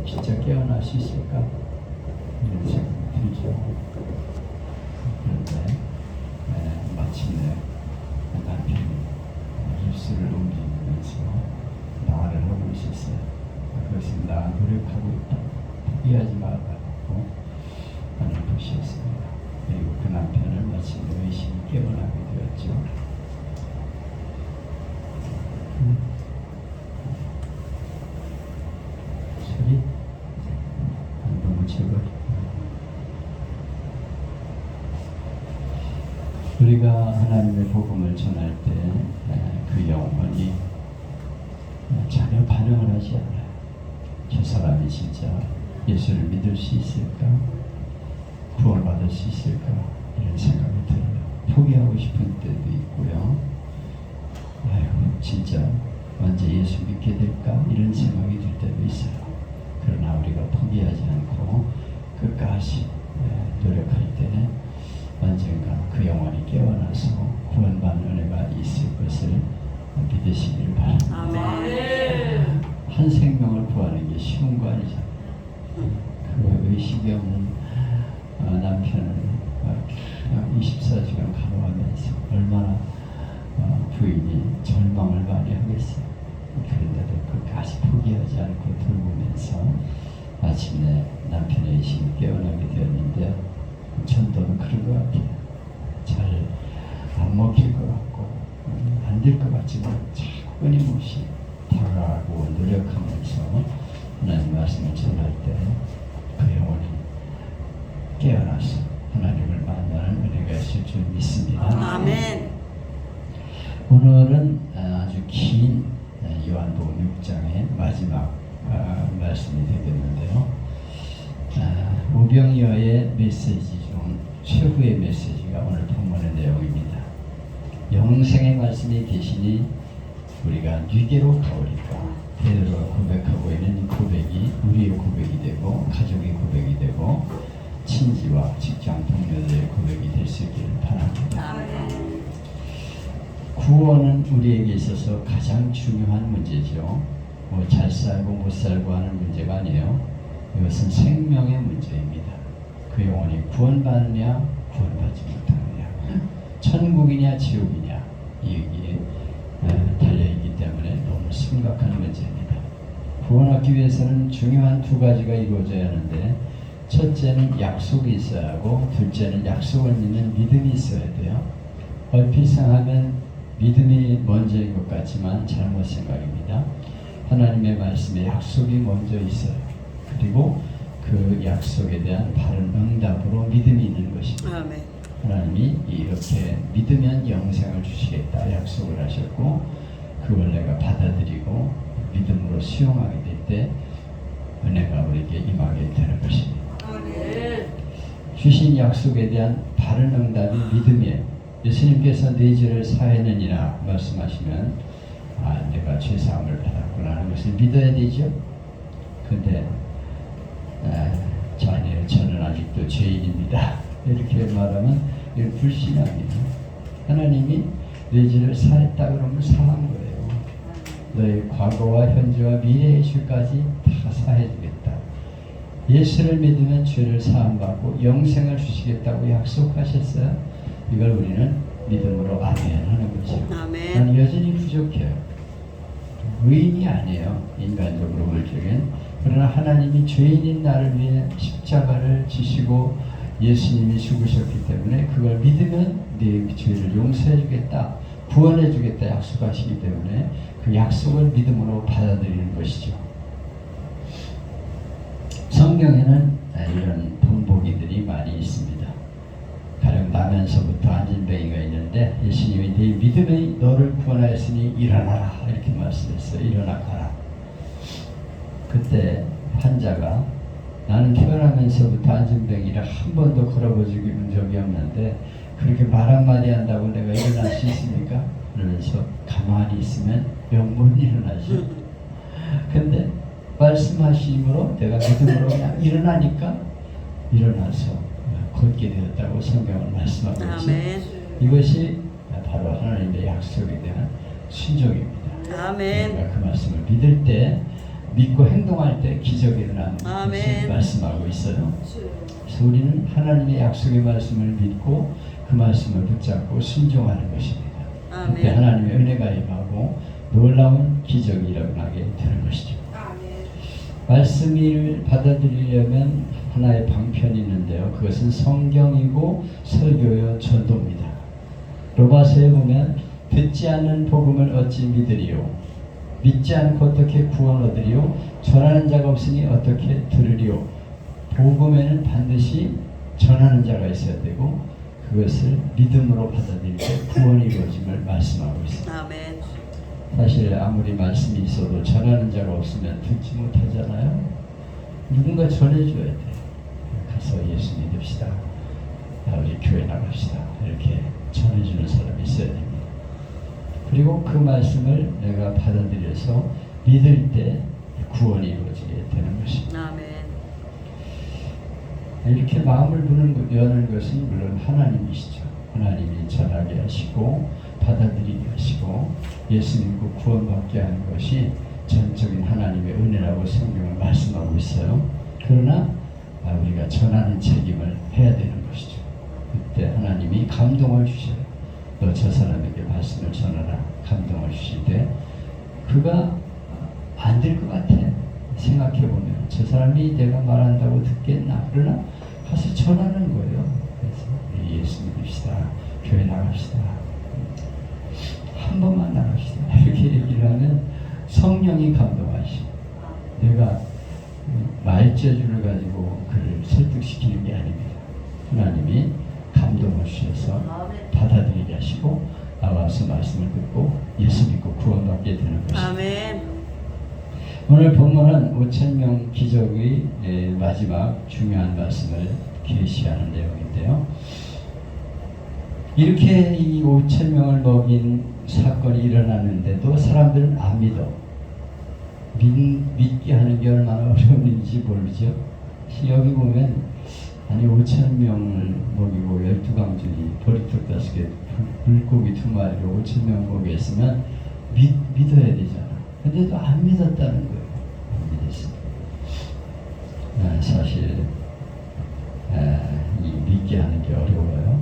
진짜 깨어날 수 있을까? 이런 생각이 들죠. 그런데 마침내 남편이 뉴스를 옮기면서 말을 하고 있었어요. 그것은 나 노력하고 있다. 포기하지 말라고 하는 것이었습니다. 그리고 그 남편은 마침내 의심이 깨어나게 되었죠. 소리 너무 적어. 우리가 하나님의 복음을 전할 때 그 영혼이 전혀 반응을 하지 않아요. 저 사람이 진짜 예수를 믿을 수 있을까? 구원받을 수 있을까? 이런 생각이 들어요. 포기하고 싶은 때도 있고요. 아유, 진짜 언제 예수 믿게 될까? 이런 생각이 들 때도 있어요. 그러나 우리가 포기하지 않고 끝까지 노력할 때 언젠가 그 영혼이 깨어나서 구원받는 은혜가 있을 것을 믿으시기를 바랍니다. 아멘. 한 생명을 구하는 게 쉬운 거 아니잖아요. 그 의식이 없는 남편을 24시간 간호하면서 얼마나 부인이 절망을 많이 하겠어요. 그런데도 끝까지 포기하지 않고 돌보면서 마침내 남편의 의식이 깨어나게 되었는데 전도는 그런 것 같아요. 잘 안 먹힐 것 같고 안 될 것 같지만 잘 끊임없이 다가가고 노력하면서 하나님 말씀을 전할 때 그 영혼이 깨어나서 하나님을 만나는 은혜가 있을 줄 믿습니다. 아멘. 오늘은 아주 긴 요한복음 6장의 마지막 말씀이 되겠는데요. 오병이어의 메시지 중 최후의 메시지가 오늘 본문의 내용입니다. 영생의 말씀이 계시니 우리가 뉘게로 가오리까. 베드로가 고백하고 있는 이 고백이 우리의 고백이 되고 가족의 고백이 되고 친지와 직장 동료들의 고백이 될 수 있기를 바랍니다. 구원은 우리에게 있어서 가장 중요한 문제죠. 뭐 잘 살고 못 살고 하는 문제가 아니에요. 이것은 생명의 문제입니다. 그 영혼이 구원받느냐 구원받지 못하느냐, 천국이냐 지옥이냐, 여기에 달려있기 때문에 너무 심각한 문제입니다. 구원하기 위해서는 중요한 두 가지가 이루어져야 하는데, 첫째는 약속이 있어야 하고 둘째는 약속을 믿는 믿음이 있어야 돼요. 얼핏 생각하면 믿음이 먼저인 것 같지만 잘못 생각입니다. 하나님의 말씀에 약속이 먼저 있어요. 그리고 그 약속에 대한 바른 응답으로 믿음이 있는 것입니다. 아멘. 하나님이 이렇게 믿으면 영생을 주시겠다 약속을 하셨고, 그걸 내가 받아들이고 믿음으로 수용하게 될 때 은혜가 우리에게 임하게 되는 것입니다. 아멘. 주신 약속에 대한 바른 응답이 믿음이에요. 예수님께서 네 죄를 사했느니라 말씀하시면 내가 죄사함을 받았구나 하는 것을 믿어야 되죠. 근데 아니에요, 저는 아직도 죄인입니다 이렇게 말하면 이건 불신앙이에요. 하나님이 네 죄를 사했다 그러면 사한 거예요. 너의 과거와 현재와 미래의 죄까지 다 사해주겠다. 예수를 믿으면 죄를 사함받고 영생을 주시겠다고 약속하셨어요. 이걸 우리는 믿음으로 아멘하는 거죠. 아멘. 나는 여전히 부족해요. 의인이 아니에요. 인간적으로 볼 적엔. 그러나 하나님이 죄인인 나를 위해 십자가를 지시고 예수님이 죽으셨기 때문에 그걸 믿으면 네 죄를 용서해 주겠다, 구원해 주겠다 약속하시기 때문에 그 약속을 믿음으로 받아들이는 것이죠. 성경에는 이런 본보기들이 많이 있습니다. 가령 나면서부터 안진뱅이가 있는데 예수님이 네 믿음이 너를 구원하였으니 일어나라 이렇게 말씀했어요. 일어나 가라. 그때 환자가 나는 태어나면서부터 안진뱅이를 한 번도 걸어본 적이 없는데 그렇게 말 한마디 한다고 내가 일어날 수 있습니까? 그러면서 가만히 있으면 영 못 일어나지. 근데 말씀하심으로 내가 믿음으로 그냥 일어나니까 일어나서 걷게 되었다고 성경은 말씀하고 있죠. 이것이 바로 하나님의 약속에 대한 순종입니다. 아멘. 우리가 그 말씀을 믿을 때 믿고 행동할 때 기적이 일어나는 것을 아멘. 말씀하고 있어요. 그래서 우리는 하나님의 약속의 말씀을 믿고 그 말씀을 붙잡고 순종하는 것입니다. 아멘. 그때 하나님의 은혜가 임하고 놀라운 기적이 일어나게 되는 것이죠. 말씀을 받아들이려면 하나의 방편이 있는데요. 그것은 성경이고 설교요 전도입니다. 로마서에 보면 듣지 않는 복음을 어찌 믿으리요 믿지 않고 어떻게 구원 얻으리요 전하는 자가 없으니 어떻게 들으리요. 복음에는 반드시 전하는 자가 있어야 되고 그것을 믿음으로 받아들일 때 구원이 이루어짐을 말씀하고 있습니다. 아멘. 사실 아무리 말씀이 있어도 전하는 자가 없으면 듣지 못하잖아요. 누군가 전해줘야 돼. 가서 예수 믿읍시다. 우리 교회 나갑시다. 이렇게 전해주는 사람이 있어야 됩니다. 그리고 그 말씀을 내가 받아들여서 믿을 때 구원이 이루어지게 되는 것입니다. 아멘. 이렇게 마음을 여는 것은 물론 하나님이시죠. 하나님이 전하게 하시고 받아들이게 하시고 예수 믿고 구원받게 하는 것이 전적인 하나님의 은혜라고 성경은 말씀하고 있어요. 그러나 우리가 전하는 책임을 해야 되는 것이죠. 그때 하나님이 감동을 주셔요. 너 저 사람에게 말씀을 전하라. 감동을 주실 때 그가 안 될 것 같아. 생각해보면 저 사람이 내가 말한다고 듣겠나. 그러나 가서 전하는 거예요. 그래서 우리 예수 믿읍시다. 교회 나갑시다. 한 번만 나갑시다. 이렇게 얘기를 하면 성령이 감동하시고 내가 말재주를 가지고 그를 설득시키는 게 아닙니다. 하나님이 감동을 주셔서 받아들이게 하시고 나와서 말씀을 듣고 예수 믿고 구원받게 되는 것입니다. 아멘. 오늘 본문은 5,000명 기적의 마지막 중요한 말씀을 계시하는 내용인데요. 이렇게 이 5,000명을 먹인 사건이 일어나는데도 사람들은 안 믿어. 믿게 하는 게 얼마나 어려운지 모르죠. 여기 보면 아니 5,000명을 먹이고 12강준이 보리떡 5개 물고기 2마리로 5,000명 먹였으면 믿어야 되잖아. 근데도 안 믿었다는 거예요. 안 믿었어. 사실 이 믿게 하는 게 어려워요.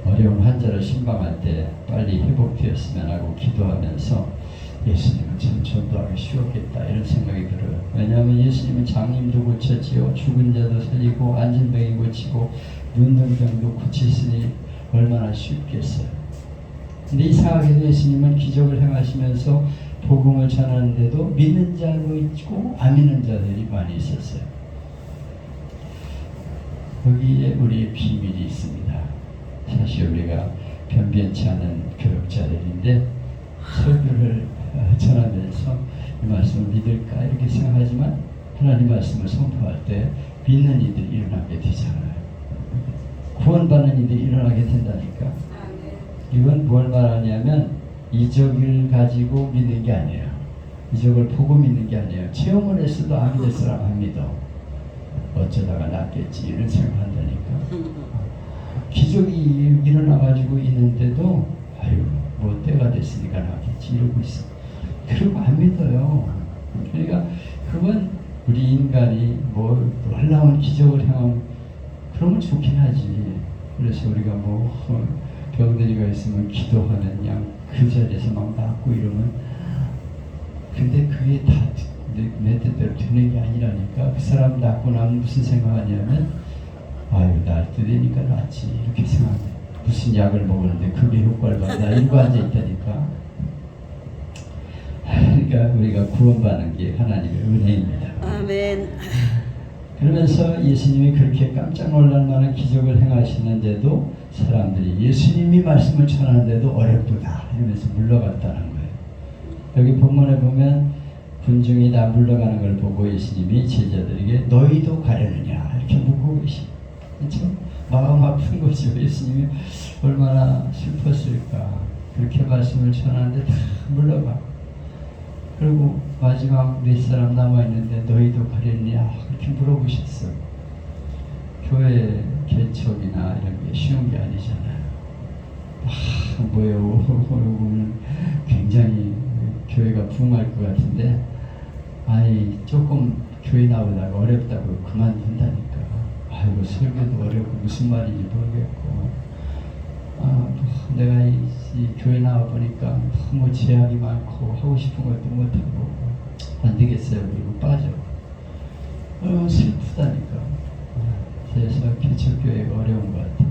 어려운 환자를 신방할 때 빨리 회복되었으면 하고 기도하면서 예수님은 참 전도하기 쉬웠겠다 이런 생각이 들어요. 왜냐하면 예수님은 장님도 고쳤지요. 죽은 자도 살리고 안진병이 고치고 눈든 병도 고치시니 얼마나 쉽겠어요. 근데 이상하게도 예수님은 기적을 행하시면서 복음을 전하는데도 믿는 자도 있고 안 믿는 자들이 많이 있었어요. 거기에 우리의 비밀이 있습니다. 사실 우리가 변변치 않은 교육자들인데 설교를 전하면서 이 말씀을 믿을까 이렇게 생각하지만 하나님 말씀을 선포할 때 믿는 이들이 일어나게 되잖아요. 구원받는 이들이 일어나게 된다니까. 이건 뭘 말하냐면 이적을 가지고 믿는 게 아니에요. 이적을 보고 믿는 게 아니에요. 체험을 했어도 안 믿을 사람 안 믿어. 어쩌다가 낫겠지 이런 생각한다니까. 기적이 일어나가지고 있는데도 아유 뭐 때가 됐으니까 낫겠지 이러고 있어. 그리고 안 믿어요. 그러니까 그건 우리 인간이 뭐 놀라운 기적을 행하면 그러면 좋긴 하지. 그래서 우리가 뭐 병들이가 있으면 기도하는 양 그 자리에서 막 낫고 이러면 근데 그게 다 내 뜻대로 되는 게 아니라니까. 그 사람 낫고 나면 무슨 생각하냐면 아유 날 때 되니까 낫지 이렇게 생각해. 무슨 약을 먹었는데 그게 효과를 받아 이러고 앉아있다니까. 그러니까 우리가 구원받는 게 하나님의 은혜입니다. 아멘. 그러면서 예수님이 그렇게 깜짝 놀랄 만한 기적을 행하시는데도 사람들이 예수님이 말씀을 전하는데도 어렵도다 이러면서 물러갔다는 거예요. 여기 본문에 보면 군중이 다 물러가는 걸 보고 예수님이 제자들에게 너희도 가려느냐 이렇게 묻고 계시. 그렇죠? 마음 아픈 거죠. 예수님이 얼마나 슬펐을까. 그렇게 말씀을 전하는데 다 물러가. 그리고 마지막 몇 사람 남아있는데 너희도 가려느냐 그렇게 물어보셨어. 교회 개척이나 이런 게 쉬운 게 아니잖아요. 모여오면 굉장히 교회가 부흥할 것 같은데 아니 조금 교회 나오다가 어렵다고 그만둔다니까. 아이고 설교도 어렵고 무슨 말인지 모르겠고 내가 이 교회 나와 보니까 너무 제약이 많고 하고 싶은 것도 못하고 안 되겠어요. 그리고 빠져. 슬프다니까. 그래서 개척교회가 어려운 것 같아.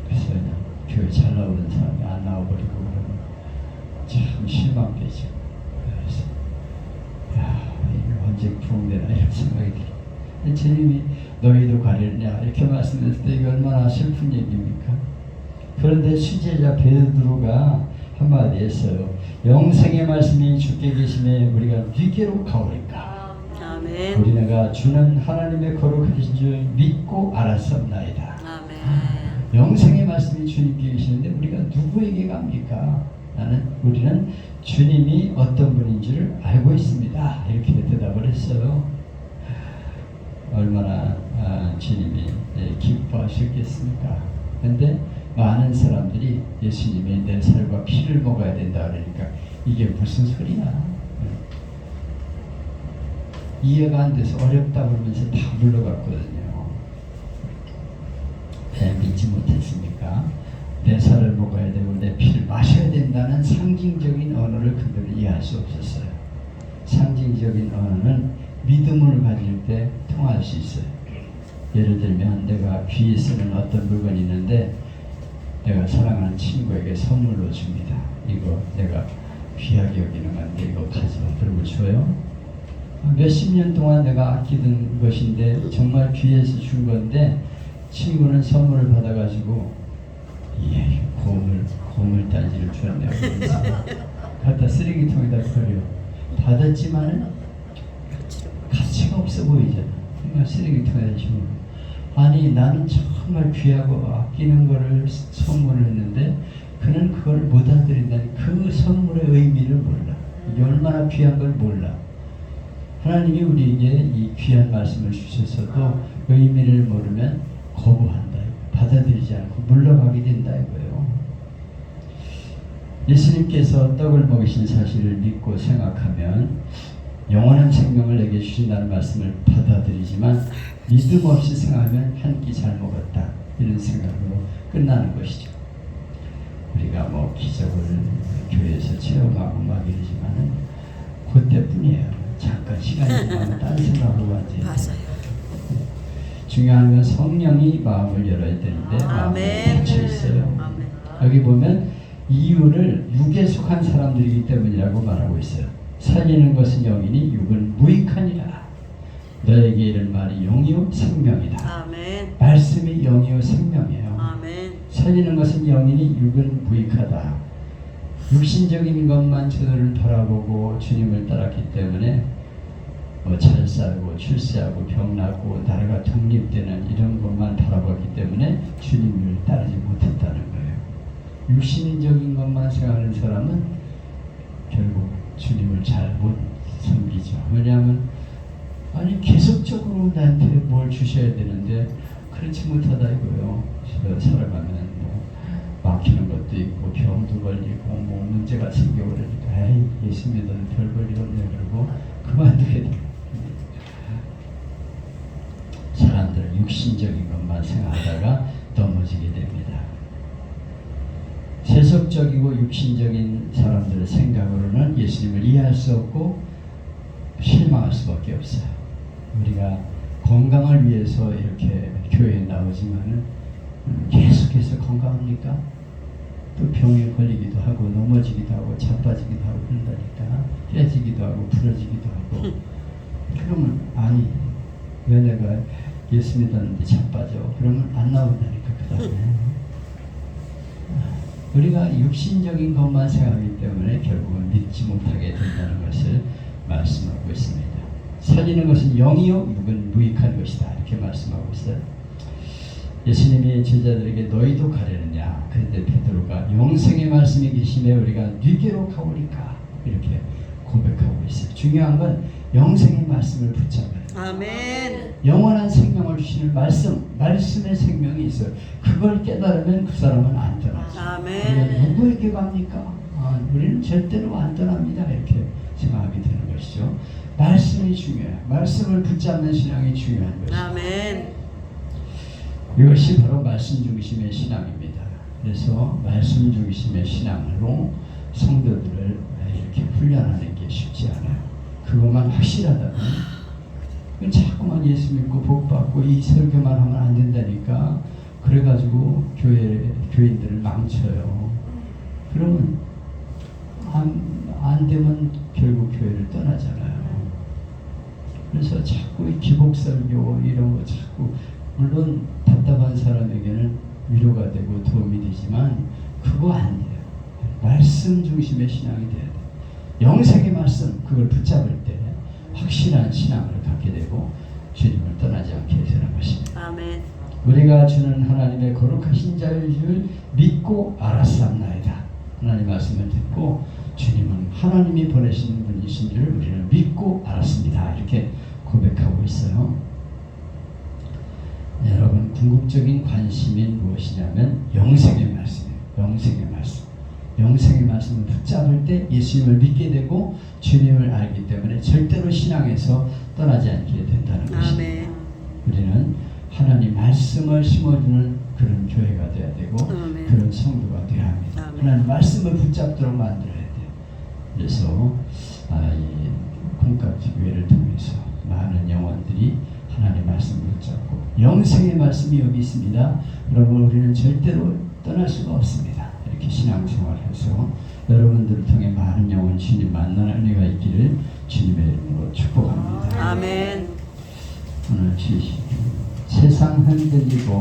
그래서 그냥 교회 잘 나오는 사람이 안 나와버리고 그러면 참 실망되죠. 그래서 이게 언제 부흥되나 이런 생각이 들어요. 주님이 너희도 가리느냐 이렇게 말씀했을 때 이게 얼마나 슬픈 얘기입니까? 그런데 수제자 베드로가 한마디 했어요. 영생의 말씀이 주께 계심에 우리가 누게로 가오리까. 아멘. 우리가 주는 하나님의 거룩하신 줄 믿고 알았습나이다. 아멘. 영생의 말씀이 주님께 계시는데 우리가 누구에게 갑니까? 우리는 주님이 어떤 분인 줄 알고 있습니다. 이렇게 대답을 했어요. 얼마나 주님이 기뻐하셨겠습니까? 그런데 많은 사람들이 예수님이 내 살과 피를 먹어야 된다 그러니까 이게 무슨 소리냐? 이해가 안 돼서 어렵다고 하면서 다 물러갔거든요. 믿지 못했으니까 내 살을 먹어야 되고 내 피를 마셔야 된다는 상징적인 언어를 그들은 이해할 수 없었어요. 상징적인 언어는 믿음을 가질 때 통할 수 있어요. 예를 들면 내가 귀에 쓰는 어떤 물건이 있는데 내가 사랑하는 친구에게 선물로 줍니다. 이거 내가 귀하게 여기는 건데 이거 가져와. 그러고 줘요. 몇십 년 동안 내가 아끼던 것인데 정말 귀해서 준 건데 친구는 선물을 받아가지고 고물 단지를 주었네요. 갖다 쓰레기통에다 버려. 받았지만 가치가 없어 보이잖아. 그러니까 쓰레기통에다 주고. 아니 나는 정말 귀하고 아끼는 거를 선물을 했는데 그는 그걸 못 알아들인다니. 그 선물의 의미를 몰라. 이게 얼마나 귀한 걸 몰라. 하나님이 우리에게 이 귀한 말씀을 주셔서도 의미를 모르면 거부한다. 받아들이지 않고 물러가게 된다 이거예요. 예수님께서 떡을 먹이신 사실을 믿고 생각하면 영원한 생명을 내게 주신다는 말씀을 받아들이지만 믿음 없이 생각하면 한 끼 잘 먹었다 이런 생각으로 끝나는 것이죠. 우리가 뭐 기적을 교회에서 체험하고 막 이러지만은 그때뿐이에요. 잠깐 시간이 지나면 딴 생각으로 가지. 맞아요. 중요한 건 성령이 마음을 열어야 되는데 마음이 닫혀 있어요. 아멘. 여기 보면 이유를 육에 속한 사람들이기 때문이라고 말하고 있어요. 살리는 것은 영이니 육은 무익하니라. 너에게 이른 말이 영이요 생명이다. 아멘. 말씀이 영이요 생명이에요. 아멘. 살리는 것은 영이니 육은 무익하다. 육신적인 것만 저들을 바라보고 주님을 따랐기 때문에 잘 살고 출세하고 병나고 나라가 독립되는 이런 것만 바라봤기 때문에 주님을 따르지 못했다는 거예요. 육신적인 것만 생각하는 사람은 결국 주님을 잘 못 섬기죠. 왜냐하면 아니 계속적으로 나한테 뭘 주셔야 되는데 그렇지 못하다 이거예요. 살아가면 뭐 막히는 것도 있고 병도 걸리고 뭐 문제가 생겨 그러니까 에이 예수 믿어도 별 볼 일 없네 그러고 그만두게 돼요. 사람들은 육신적인 것만 생각하다가 넘어지게 됩니다. 세속적이고 육신적인 사람들의 생각으로는 예수님을 이해할 수 없고 실망할 수밖에 없어요. 우리가 건강을 위해서 이렇게 교회에 나오지만은 계속해서 건강합니까? 또 병에 걸리기도 하고 넘어지기도 하고 자빠지기도 하고 그런다니까. 깨지기도 하고 부러지기도 하고. 그러면 아니 왜 내가 예수 믿었는데 자빠져? 그러면 안 나온다니까 그 다음에. 우리가 육신적인 것만 생각하기 때문에 결국은 믿지 못하게 된다는 것을 말씀하고 있습니다. 살리는 것은 영이요 육은 무익한 것이다 이렇게 말씀하고 있어요. 예수님이 제자들에게 너희도 가려느냐. 그런데 베드로가 영생의 말씀이 계시네 우리가 네게로 가오리까 이렇게 고백하고 있어요. 중요한 건 영생의 말씀을 붙잡아요. 아멘. 영원한 생명을 주시는 말씀의 생명이 있어요. 그걸 깨달으면 그 사람은 안 떠나죠. 아멘. 누구에게 갑니까? 우리는 절대로 안 떠납니다. 이렇게 생각하게 되는 것이죠. 말씀이 중요해요. 말씀을 붙잡는 신앙이 중요한 것이죠. 아멘. 이것이 바로 말씀 중심의 신앙입니다. 그래서 말씀 중심의 신앙으로 성도들을 이렇게 훈련하는 게 쉽지 않아요. 그것만 확실하다면 자꾸만 예수 믿고 복 받고 이 설교만 하면 안 된다니까 그래가지고 교인들을 망쳐요. 그러면 안 되면 결국 교회를 떠나잖아요. 그래서 자꾸 이 기복설교 이런 거 자꾸 물론 답답한 사람에게는 위로가 되고 도움이 되지만 그거 안 돼요. 말씀 중심의 신앙이 돼야 돼요. 영생의 말씀 그걸 붙잡을 때 확실한 신앙을 갖게 되고 주님을 떠나지 않게 되는 것입니다. 아멘. 우리가 주는 하나님의 거룩하신 자의 줄 믿고 알았사옵나이다. 하나님 말씀을 듣고 주님은 하나님이 보내신 분이신 줄 우리는 믿고 알았습니다. 이렇게 고백하고 있어요. 여러분 궁극적인 관심이 무엇이냐면 영생의 말씀이에요. 영생의 말씀. 영생의 말씀을 붙잡을 때 예수님을 믿게 되고 주님을 알기 때문에 절대로 신앙에서 떠나지 않게 된다는 것입니다. 아멘. 우리는 하나님 말씀을 심어주는 그런 교회가 돼야 되고 아멘. 그런 성도가 되어야 합니다. 아멘. 하나님 말씀을 붙잡도록 만들어야 돼요. 그래서 이 콩깍지 교회를 통해서 많은 영혼들이 하나님의 말씀을 붙잡고 영생의 말씀이 여기 있습니다. 여러분 우리는 절대로 떠날 수가 없습니다. 이렇게 신앙생활해서 여러분들을 통해 많은 영혼 주님 만나는 은혜가 있기를 주님의 이름으로 축복합니다. 아멘. 오늘 주시고 세상 흔들리고